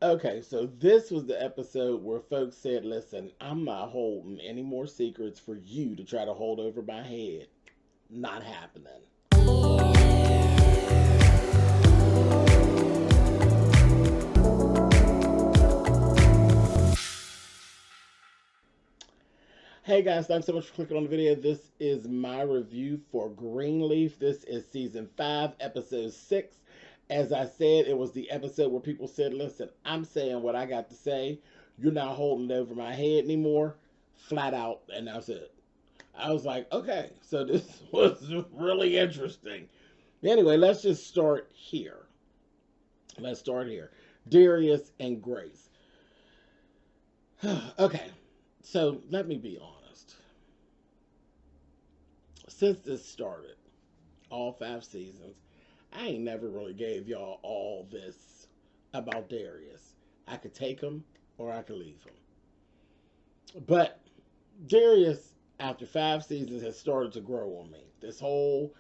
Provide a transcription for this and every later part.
Okay, so this was the episode where folks said, listen, I'm not holding any more secrets for you to try to hold over my head. Not happening. Hey guys, thanks so much for clicking on the video. This is my review for Greenleaf. This is season 5, episode 6. As I said, it was the episode where people said, listen, I'm saying what I got to say. You're not holding it over my head anymore. Flat out, and that's it. I was like, okay, so this was really interesting. Anyway, let's just start here. Let's start here. Darius and Grace. Okay, so let me be honest. Since this started, all 5 seasons, I ain't never really gave y'all all this about Darius. I could take him or I could leave him. But Darius, after 5 seasons, has started to grow on me. This whole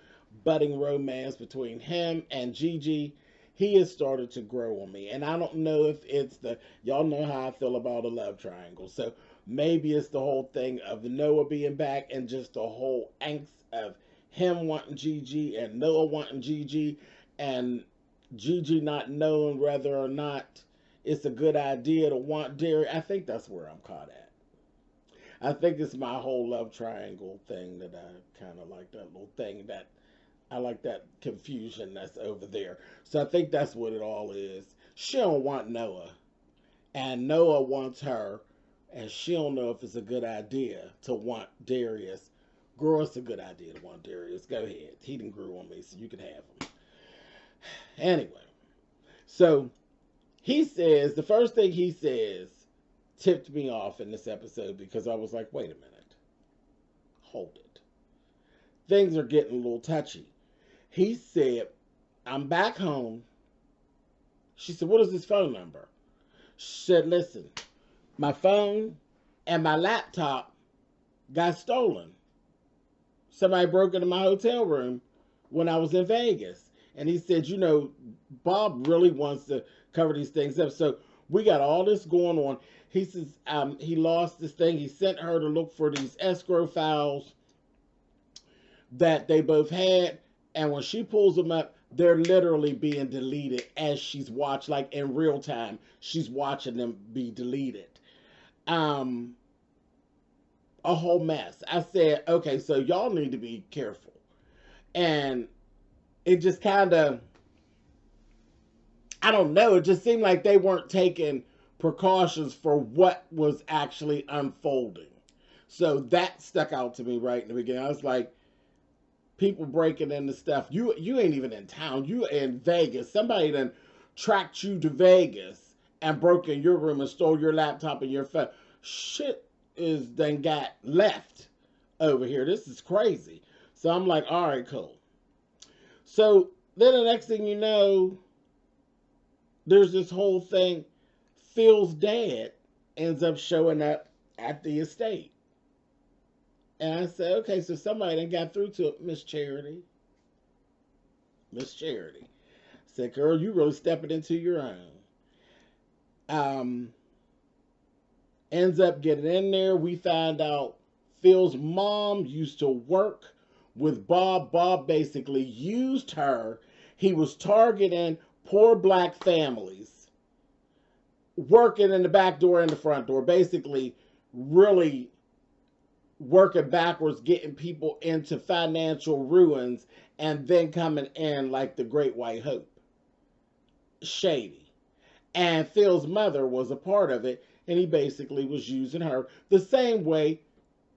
budding romance between him and Gigi, he has started to grow on me. And I don't know if it's y'all know how I feel about a love triangle. So maybe it's the whole thing of Noah being back and just the whole angst of him wanting Gigi and Noah wanting Gigi and Gigi not knowing whether or not it's a good idea to want Darius. I think that's where I'm caught at. I think it's my whole love triangle thing that I kind of like, that little thing that I like, that confusion that's over there. So I think that's what it all is. She don't want Noah, and Noah wants her, and she don't know if it's a good idea to want Darius. Girl, it's a good idea to want Darius. Go ahead. He didn't grew on me, so you can have him. Anyway, so he says, the first thing he says tipped me off in this episode because I was like, wait a minute. Hold it. Things are getting a little touchy. He said, I'm back home. She said, what is his phone number? She said, listen, my phone and my laptop got stolen. Somebody broke into my hotel room when I was in Vegas. And he said, Bob really wants to cover these things up. So we got all this going on. He says he lost this thing. He sent her to look for these escrow files that they both had. And when she pulls them up, they're literally being deleted as she's watched, like in real time. She's watching them be deleted. Um, a whole mess. I said, okay, so y'all need to be careful. And it just kind of, I don't know, it just seemed like they weren't taking precautions for what was actually unfolding. So that stuck out to me right in the beginning. I was like, people breaking into stuff. You ain't even in town. You in Vegas. Somebody then tracked you to Vegas and broke in your room and stole your laptop and your phone. Shit is then got left over here. This is crazy. So I'm like, all right, cool. So then the next thing you know, there's this whole thing. Phil's dad ends up showing up at the estate. And I said, okay, so somebody done got through to Miss Charity. Miss Charity. I said, girl, you really stepping into your own. Um, Ends up getting in there. We find out Phil's mom used to work with Bob. Bob basically used her. He was targeting poor black families, working in the back door and the front door, basically really working backwards, getting people into financial ruins, and then coming in like the Great White Hope. Shady. And Phil's mother was a part of it, and he basically was using her the same way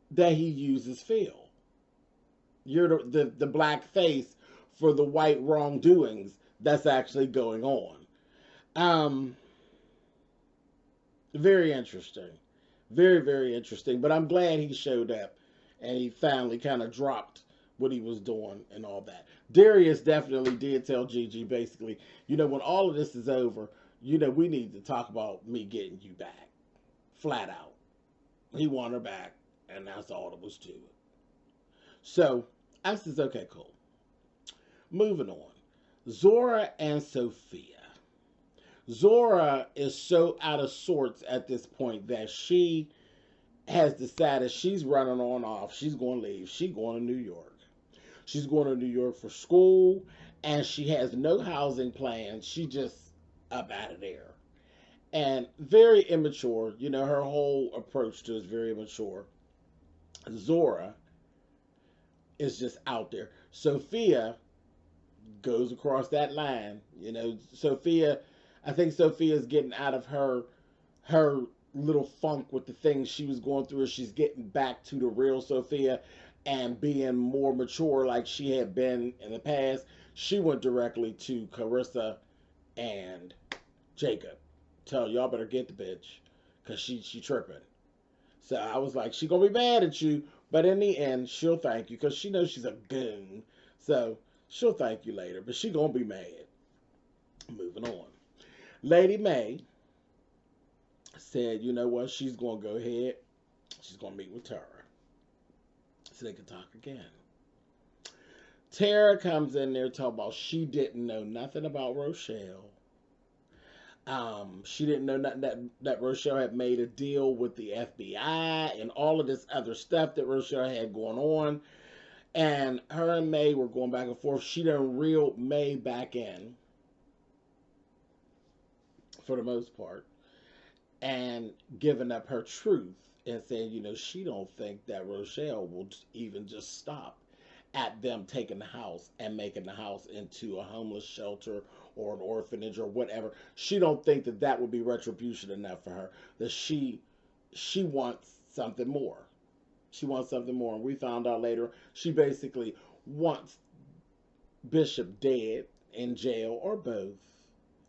that he uses Phil. You're the black face for the white wrongdoings that's actually going on. Um, Very interesting. Very, very interesting. But I'm glad he showed up and he finally kind of dropped what he was doing and all that. Darius definitely did tell Gigi basically, when all of this is over, we need to talk about me getting you back. Flat out. He wanted her back, and that's all there was to it. So I says, okay, cool. Moving on. Zora and Sophia. Zora is so out of sorts at this point that she has decided she's running on off. She's going to leave. She's going to New York. She's going to New York for school, and she has no housing plans. She just up out of there. And very immature. You know, her whole approach to it is very immature. Zora is just out there. Sophia goes across that line. You know, Sophia, I think Sophia's getting out of her little funk with the things she was going through. She's getting back to the real Sophia and being more mature like she had been in the past. She went directly to Carissa and Jacob. Tell y'all better get the bitch because she tripping. So I was like, she gonna be mad at you, but in the end, she'll thank you because she knows she's a goon. So she'll thank you later, but she gonna be mad. Moving on. Lady May said, you know what, she's gonna go ahead. She's gonna meet with Tara so they can talk again. Tara comes in there talking about she didn't know nothing about Rochelle. She didn't know nothing that Rochelle had made a deal with the FBI and all of this other stuff that Rochelle had going on. And her and May were going back and forth. She done reeled May back in for the most part and giving up her truth and saying, you know, she don't think that Rochelle will even just stop at them taking the house and making the house into a homeless shelter or an orphanage or whatever. She don't think that that would be retribution enough for her. That she wants something more. She wants something more. And we found out later she basically wants Bishop dead, in jail, or both.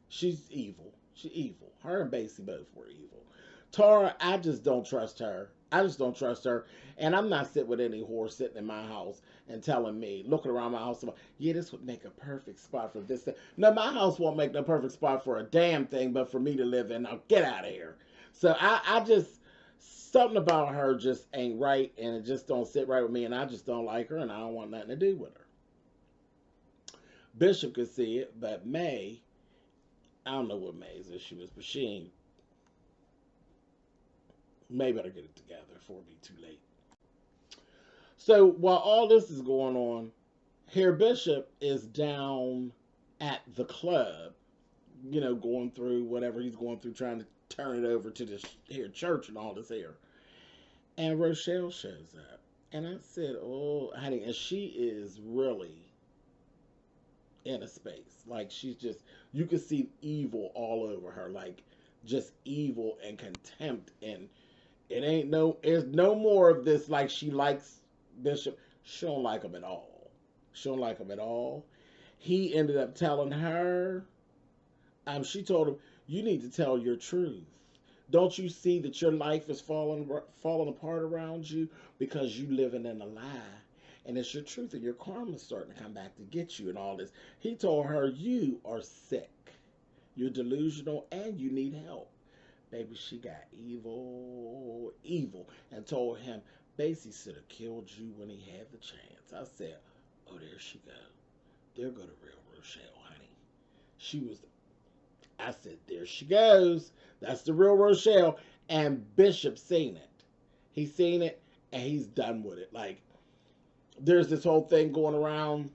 She's evil. She's evil. Her and Basie both were evil. Tara, I just don't trust her. I just don't trust her. And I'm not sitting with any whore sitting in my house and telling me, looking around my house, about, yeah, this would make a perfect spot for this thing. No, my house won't make no perfect spot for a damn thing, but for me to live in. Now get out of here. So I just, something about her just ain't right, and it just don't sit right with me, and I just don't like her, and I don't want nothing to do with her. Bishop could see it, but May, I don't know what May's issue is, but she ain't. May better get it together before it be too late. So while all this is going on, Herr Bishop is down at the club, you know, going through whatever he's going through, trying to turn it over to this here church and all this here. And Rochelle shows up. And I said, oh, honey, and she is really in a space. Like, she's just, you can see evil all over her. Like, just evil and contempt. And it ain't no, there's no more of this, like, she likes Bishop. She don't like him at all. She don't like him at all. He ended up telling her, she told him, you need to tell your truth. Don't you see that your life is falling apart around you because you living in a lie? And it's your truth, and your karma's starting to come back to get you and all this. He told her, you are sick. You're delusional, and you need help. Baby, she got evil, and told him, Basie should have killed you when he had the chance. I said, oh, there she goes. There go the real Rochelle, honey. She was, I said, there she goes. That's the real Rochelle. And Bishop seen it. He's seen it, and he's done with it. Like, there's this whole thing going around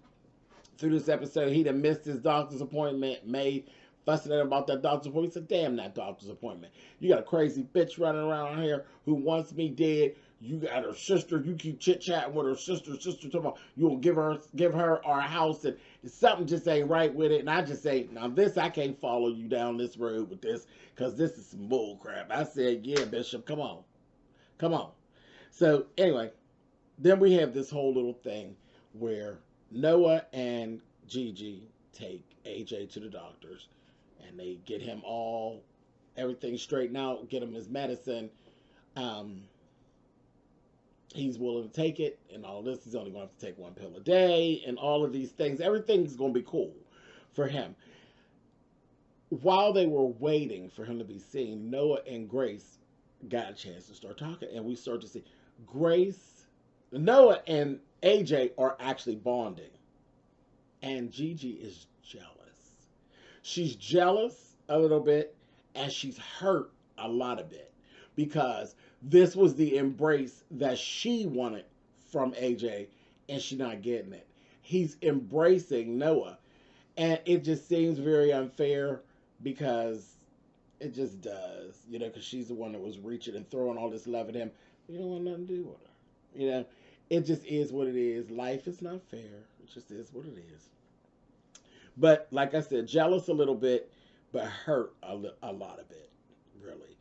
through this episode. He done missed his doctor's appointment, May fussing at him about that doctor's appointment. He said, damn that doctor's appointment. You got a crazy bitch running around here who wants me dead. You got her sister. You keep chit-chatting with her sister. Sister talking about you will give her our house, and something just ain't right with it. And I just say, now this, I can't follow you down this road with this because this is some bull crap. I said, yeah, Bishop, come on. Come on. So anyway, then we have this whole little thing where Noah and Gigi take AJ to the doctors, and they get him everything straightened out, get him his medicine. He's willing to take it and all this. He's only going to have to take one pill a day and all of these things. Everything's going to be cool for him. While they were waiting for him to be seen, Noah and Grace got a chance to start talking, and we start to see Noah and AJ are actually bonding, and Gigi is jealous. She's jealous a little bit, and she's hurt a lot of it because this was the embrace that she wanted from AJ, and she's not getting it. He's embracing Noah, and it just seems very unfair because it just does, because she's the one that was reaching and throwing all this love at him. You don't want nothing to do with her. It just is what it is. Life is not fair. It just is what it is. But like I said, jealous a little bit, but hurt a lot of it, really.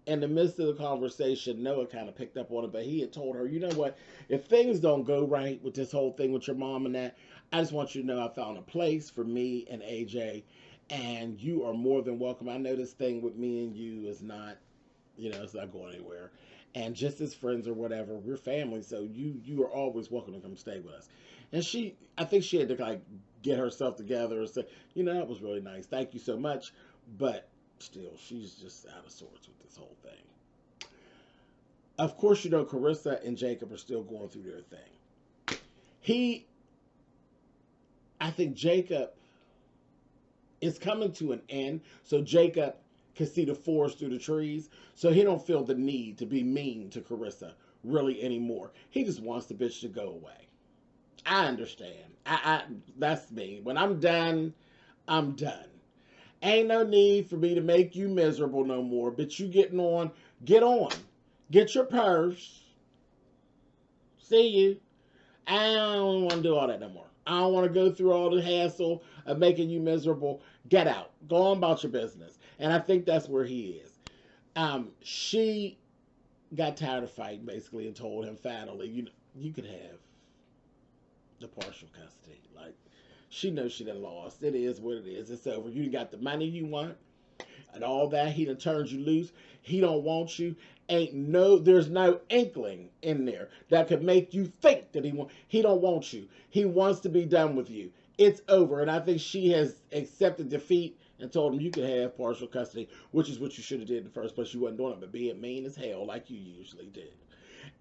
In the midst of the conversation, Noah kind of picked up on it, but he had told her, you know what, if things don't go right with this whole thing with your mom and that, I just want you to know I found a place for me and AJ, and you are more than welcome. I know this thing with me and you is not, it's not going anywhere. And just as friends or whatever, we're family, so you are always welcome to come stay with us. And I think she had to like get herself together and say, that was really nice. Thank you so much. But still, she's just out of sorts with this whole thing. Of course, Carissa and Jacob are still going through their thing. I think Jacob is coming to an end, so Jacob can see the forest through the trees, so he don't feel the need to be mean to Carissa really anymore. He just wants the bitch to go away. I understand. That's me. When I'm done, I'm done. Ain't no need for me to make you miserable no more. Bitch, you getting on. Get on. Get your purse. See you. I don't want to do all that no more. I don't want to go through all the hassle of making you miserable. Get out. Go on about your business. And I think that's where he is. She got tired of fighting, basically, and told him finally, you could have the partial custody. Like, she knows she done lost. It is what it is. It's over. You got the money you want and all that. He done turned you loose. He don't want you. There's no inkling in there that could make you think that he don't want you. He wants to be done with you. It's over. And I think she has accepted defeat and told him you could have partial custody, which is what you should have did in the first place. You wasn't doing it, but being mean as hell like you usually did.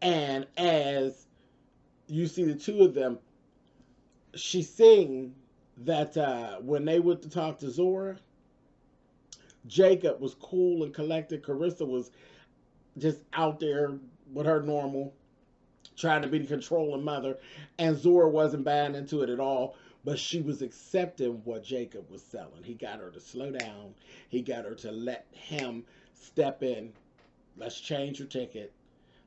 And as you see the two of them, she's saying that when they went to talk to Zora, Jacob was cool and collected. Carissa was just out there with her normal, trying to be the controlling mother. And Zora wasn't buying into it at all, but she was accepting what Jacob was selling. He got her to slow down. He got her to let him step in. Let's change your ticket.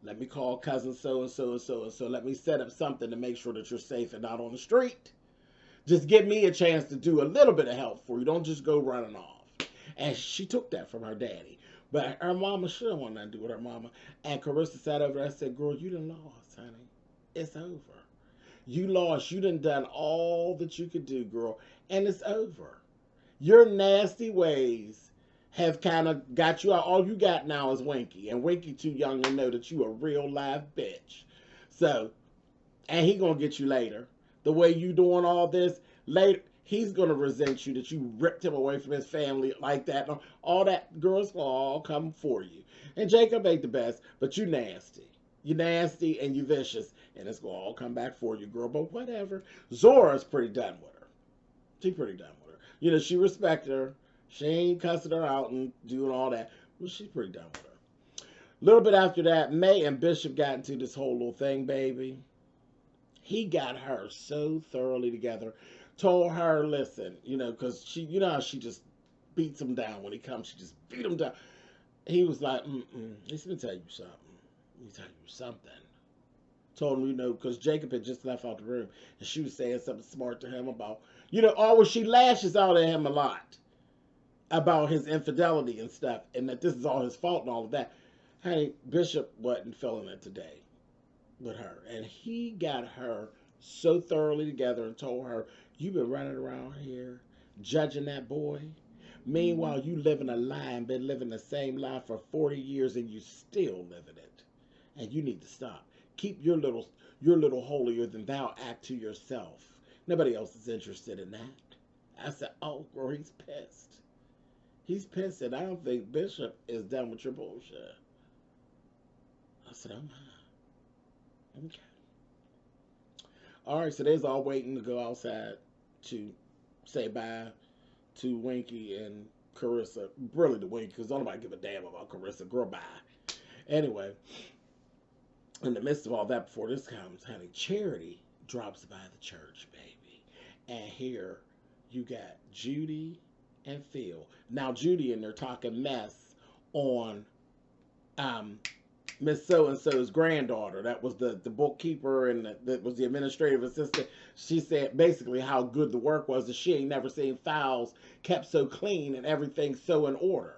Let me call cousin so-and-so and so-and-so. Let me set up something to make sure that you're safe and not on the street. Just give me a chance to do a little bit of help for you. Don't just go running off. And she took that from her daddy. But her mama should have wanted nothing to do with her mama. And Carissa sat over there and said, girl, you done lost, honey. It's over. You lost. You done all that you could do, girl. And it's over. Your nasty ways have kind of got you out. All you got now is Winky. And Winky too young to know that you a real live bitch. So, and he gonna get you later. The way you doing all this, later, he's gonna resent you that you ripped him away from his family like that. All that, girls will all come for you. And Jacob ain't the best, but you nasty. You nasty and you vicious. And it's gonna all come back for you, girl. But whatever. Zora's pretty done with her. She's pretty done with her. She respected her. She ain't cussing her out and doing all that. Well, she's pretty done with her. A little bit after that, May and Bishop got into this whole little thing, baby. He got her so thoroughly together. Told her, listen, because she, how she just beats him down when he comes. She just beat him down. He was like, let me tell you something. Let me tell you something. Told him, because Jacob had just left out the room. And she was saying something smart to him about, always she lashes out at him a lot about his infidelity and stuff. And that this is all his fault and all of that. Hey, Bishop wasn't feeling it today with her. And he got her so thoroughly together and told her, you've been running around here judging that boy. Meanwhile, you living a lie and been living the same lie for 40 years and you still living it. And you need to stop. Keep your little holier than thou act to yourself. Nobody else is interested in that. I said, oh, girl, he's pissed. He's pissed, and I don't think Bishop is done with your bullshit. I said, oh my. Okay. All right, so they's all waiting to go outside to say bye to Winky and Carissa. Really to Winky, because don't nobody give a damn about Carissa. Girl, bye. Anyway, in the midst of all that, before this comes, honey, Charity drops by the church, baby. And here you got Judy and Phil. Now, Judy and they're talking mess on Miss So-and-so's granddaughter. That was the bookkeeper and that was the administrative assistant. She said basically how good the work was, that she ain't never seen files kept so clean and everything so in order.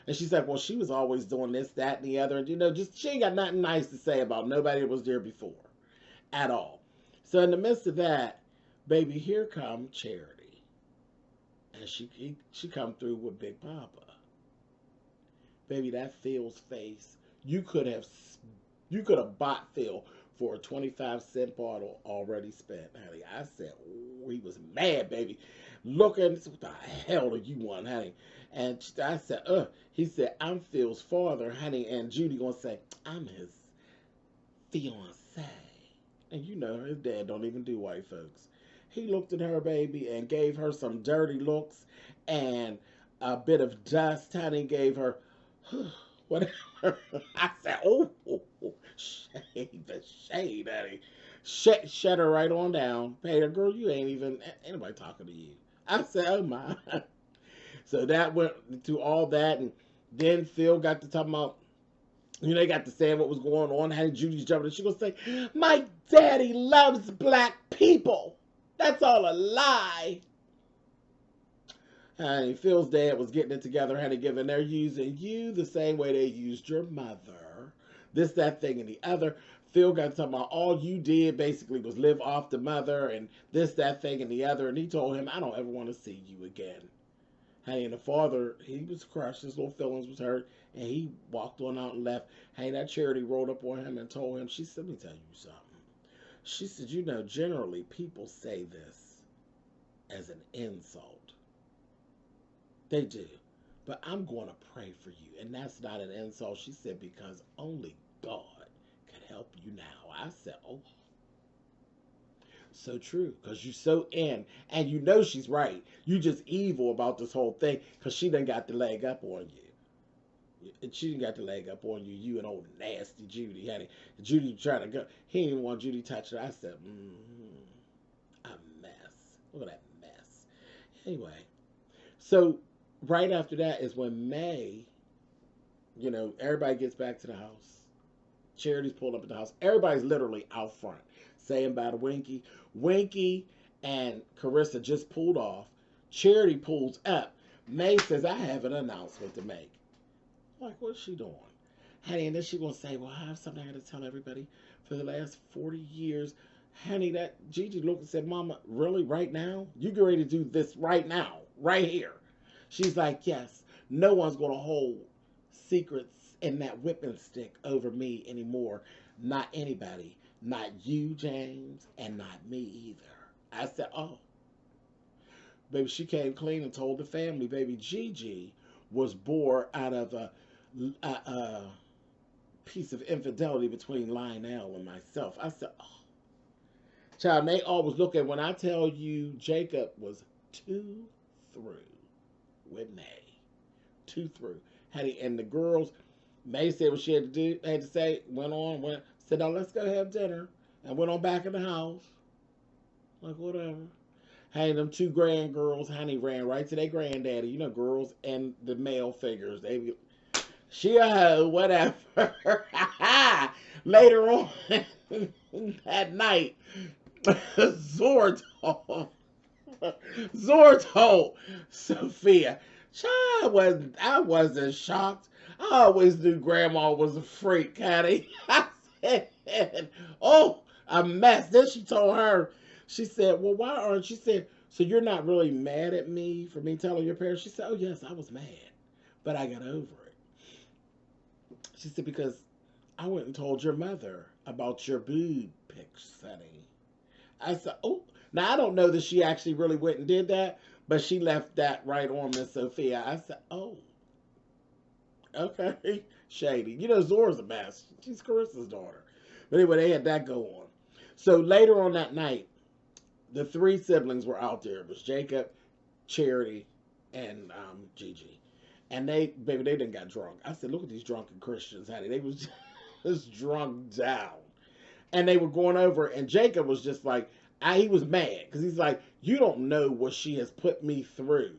And she said, well, she was always doing this, that, and the other. And, you know, just she ain't got nothing nice to say about nobody that was there before at all. So in the midst of that, baby, here come Charity. And she come through with Big Papa. Baby, that Phil's face. You could have bought Phil for a 25-cent bottle already spent, honey. I said, oh, he was mad, baby. Looking, what the hell do you want, honey? And I said, he said, I'm Phil's father, honey. And Judy gonna say, I'm his fiancé. And you know, his dad don't even do white folks. He looked at her, baby, and gave her some dirty looks and a bit of dust, honey. Gave her, whatever. I said, oh, shade, the shade, honey. Shut her right on down. Hey, girl, you ain't anybody talking to you. I said, oh my. So that went through all that, and then Phil got to talking about, you know, they got to saying what was going on. How Judy's jumping, and she gonna say, my daddy loves black people. That's all a lie. And Phil's dad was getting it together, had to give, and they're using you the same way they used your mother. This, that, thing, and the other. Phil got to talking about all you did basically was live off the mother and this, that, thing, and the other. And he told him, I don't ever want to see you again. Hey, and the father, he was crushed. His little feelings was hurt. And he walked on out and left. Hey, that Charity rolled up on him and told him, she said, let me tell you something. She said, you know, generally people say this as an insult. They do. But I'm going to pray for you. And that's not an insult. She said, because only God can help you now. I said, oh. So true, because you're so in, and you know she's right. You just evil about this whole thing, because she done got the leg up on you. And she done got the leg up on you, you and old nasty Judy, honey. Judy trying to go. He didn't even want Judy touching her. I said, a mess. Look at that mess. Anyway, so right after that is when May, you know, everybody gets back to the house. Charity's pulled up at the house. Everybody's literally out front saying bye to Winky. Winky and Carissa just pulled off. Charity pulls up. May says, I have an announcement to make. Like, what's she doing? Honey, and then she's going to say, well, I have something I got to tell everybody. For the last 40 years, honey, that Gigi looked and said, Mama, really, right now? You get ready to do this right now, right here. She's like, yes, no one's going to hold secrets in that whipping stick over me anymore. Not anybody. Not you, James, and not me either. I said, oh. Baby, she came clean and told the family, baby, Gigi was born out of a piece of infidelity between Lionel and myself. I said, oh. Child, and they always look at, when I tell you Jacob was 2 through with May. 2 through. And the girls, May said what she had to say, said, now let's go have dinner, and went on back in the house. Like, whatever. Hey, them 2 grand girls, honey, ran right to their granddaddy. You know, girls and the male figures. She a hoe, whatever. Later on that night, Zor told Sophia, I wasn't shocked. I always knew Grandma was a freak, honey. I said, oh, a mess. Then she told her, she said, well, why aren't, she said, so you're not really mad at me for me telling your parents? She said, oh, yes, I was mad, but I got over it. She said, because I went and told your mother about your boob pics, honey. I said, oh, now I don't know that she actually really went and did that, but she left that right on Miss Sophia. I said, oh, okay, shady. You know, Zora's a mess. She's Carissa's daughter. But anyway, they had that go on. So later on that night, the 3 siblings were out there. It was Jacob, Charity and Gigi. And they, baby, they done got drunk. I said, look at these drunken Christians, honey. They was just drunk down. And they were going over, and Jacob was just like, he was mad because he's like, you don't know what she has put me through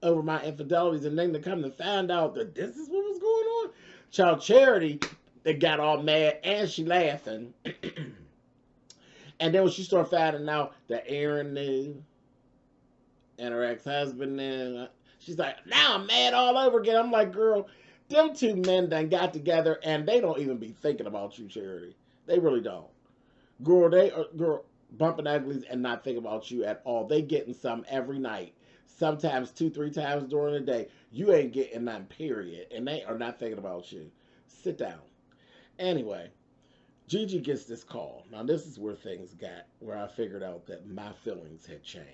over my infidelities, and then to come to find out that this is what was going on. Child Charity, they got all mad, and she laughing. And then when she started finding out that Aaron knew, and her ex-husband knew, she's like, now I'm mad all over again. I'm like, girl, them two men done got together, and they don't even be thinking about you, Charity. They really don't. Girl, they are, girl, bumping uglies and not thinking about you at all. They getting some every night. Sometimes 2-3 times during the day. You ain't getting none, period. And they are not thinking about you. Sit down. Anyway, Gigi gets this call. Now, this is where things got, where I figured out that my feelings had changed.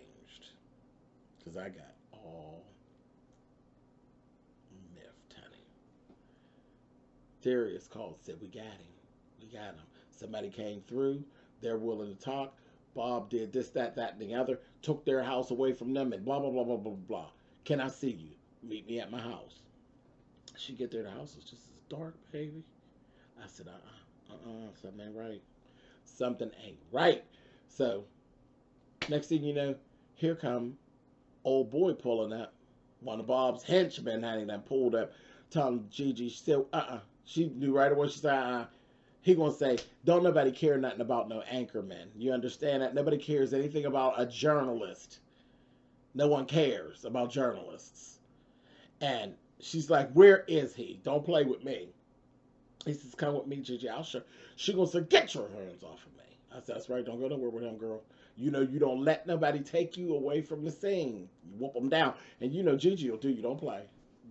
Because I got all miffed, honey. Darius called, said, we got him. We got him. Somebody came through. They're willing to talk. Bob did this, that, and the other. Took their house away from them and blah, blah, blah, blah, blah, blah. Can I see you? Meet me at my house. She get there, the house is just as dark, baby. I said, something ain't right. Something ain't right. So, next thing you know, here come old boy pulling up. One of Bob's henchmen, honey, that pulled up, telling Gigi, she said, She knew right away. She said, He gonna say, don't nobody care nothing about no anchorman. You understand that? Nobody cares anything about a journalist. No one cares about journalists. And she's like, where is he? Don't play with me. He says, come with me, Gigi. I'll show. She gonna say, get your hands off of me. I said, that's right. Don't go nowhere with him, girl. You know you don't let nobody take you away from the scene. You whoop them down. And you know Gigi will do you. Don't play.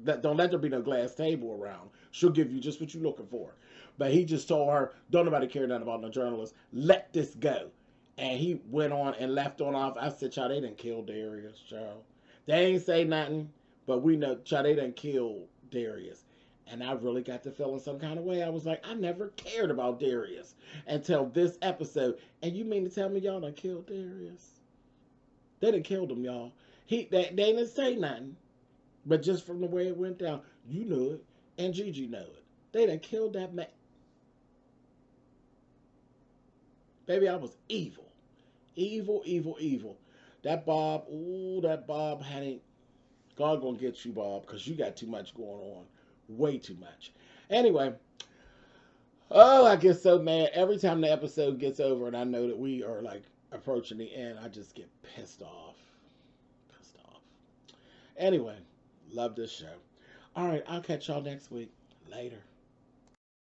Don't let there be no glass table around. She'll give you just what you're looking for. But he just told her, don't nobody care nothing about no journalists. Let this go. And he went on and left on off. I said, child, they didn't kill Darius, child. They ain't say nothing, but we know, child, they didn't kill Darius. And I really got to feeling some kind of way. I was like, I never cared about Darius until this episode. And you mean to tell me y'all done killed Darius? They done killed him, y'all. They didn't say nothing. But just from the way it went down, you knew it. And Gigi knew it. They done killed that man. Baby, I was evil. Evil, evil, evil. That Bob, honey. God gonna get you, Bob, because you got too much going on. Way too much. Anyway, I get so mad. Every time the episode gets over and I know that we are like approaching the end, I just get pissed off. Pissed off. Anyway, love this show. All right, I'll catch y'all next week. Later.